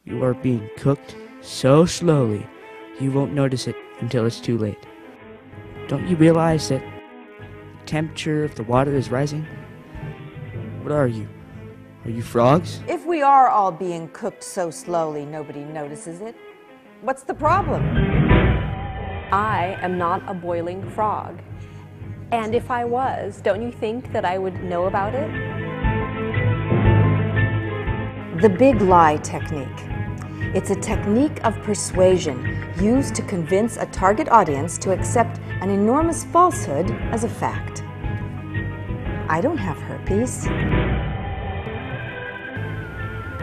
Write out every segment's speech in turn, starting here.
You are being cooked so slowly, you won't notice it until it's too late. Don't you realize that the temperature of the water is rising? What are you? Are you frogs? If we are all being cooked so slowly nobody notices it, what's the problem? I am not a boiling frog. And if I was, don't you think that I would know about it? The big lie technique. It's a technique of persuasion used to convince a target audience to accept an enormous falsehood as a fact. I don't have herpes.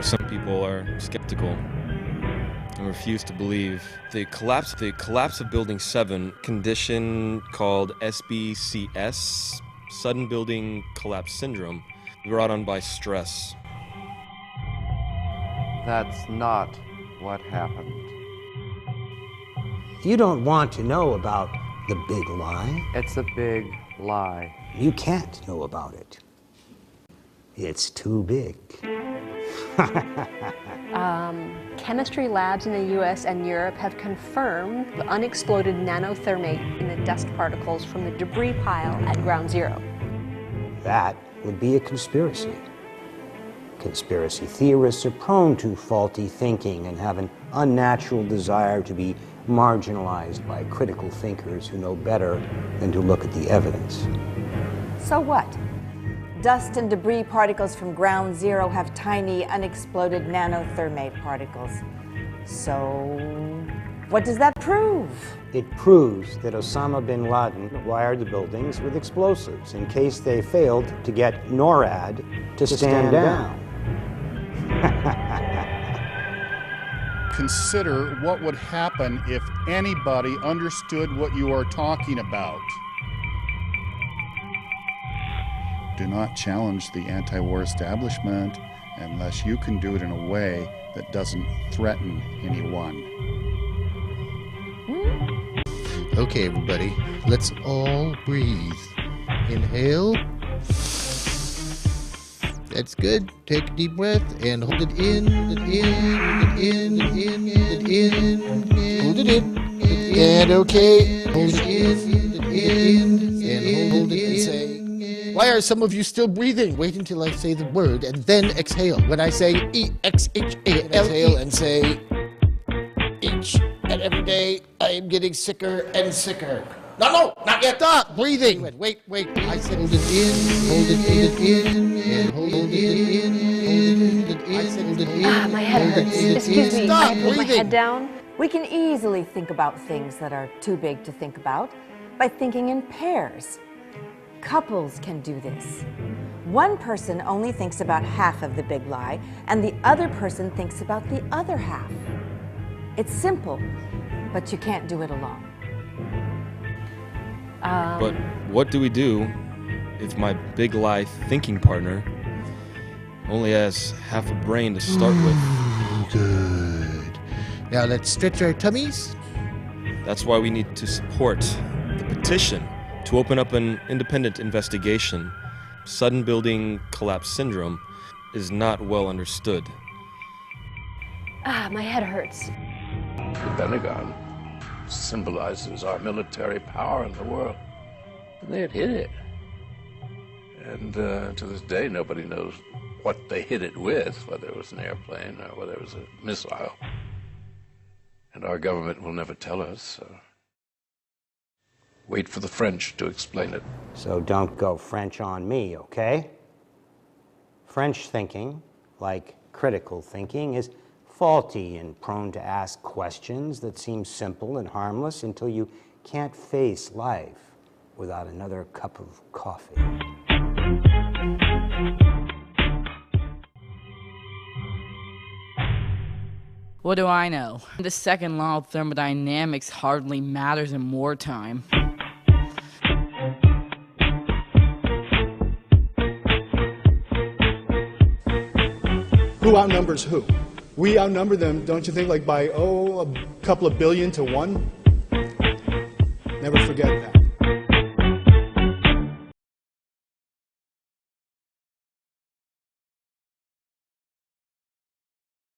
Some people are skeptical and refuse to believe the collapse of Building 7, condition called SBCS, sudden building collapse syndrome, brought on by stress. That's not what happened. You don't want to know about the big lie. It's a big lie. You can't know about it. It's too big. Chemistry labs in the US and Europe have confirmed the unexploded nano-thermite in the dust particles from the debris pile at ground zero. That would be a conspiracy. Conspiracy theorists are prone to faulty thinking and have an unnatural desire to be marginalized by critical thinkers who know better than to look at the evidence. So what? Dust and debris particles from ground zero have tiny, unexploded nano-thermite particles. So, what does that prove? It proves that Osama bin Laden wired the buildings with explosives in case they failed to get NORAD to stand down. Consider what would happen if anybody understood what you are talking about. Do not challenge the anti-war establishment unless you can do it in a way that doesn't threaten anyone. Okay, everybody, let's all breathe. Inhale. That's good. Take a deep breath and hold it in, hold it in. And okay, hold it in, and hold it and say, why are some of you still breathing? Wait until I say the word and then exhale. When I say E-X-H-A-L, exhale and say, each and every day I am getting sicker and sicker. No, not yet. Stop breathing. Wait. I said hold it in, and hold it in. I said hold it in. My head hurts. Excuse me, Stop I have to put my breathing. head down. We can easily think about things that are too big to think about by thinking in pairs. Couples can do this. One person only thinks about half of the big lie, and the other person thinks about the other half. It's simple, but you can't do it alone. But what do we do if my big lie thinking partner only has half a brain to start with? Good. Now let's stretch our tummies. That's why we need to support the petition to open up an independent investigation. Sudden building collapse syndrome is not well understood. My head hurts. The Pentagon symbolizes our military power in the world. And they had hit it. And to this day, nobody knows what they hit it with, whether it was an airplane or whether it was a missile. And our government will never tell us. So wait for the French to explain it. So don't go French on me, okay? French thinking, like critical thinking, is faulty and prone to ask questions that seem simple and harmless until you can't face life without another cup of coffee. What do I know? The second law of thermodynamics hardly matters in wartime. Who outnumbers who? We outnumber them, don't you think, like by, a couple of billion to one? Never forget that.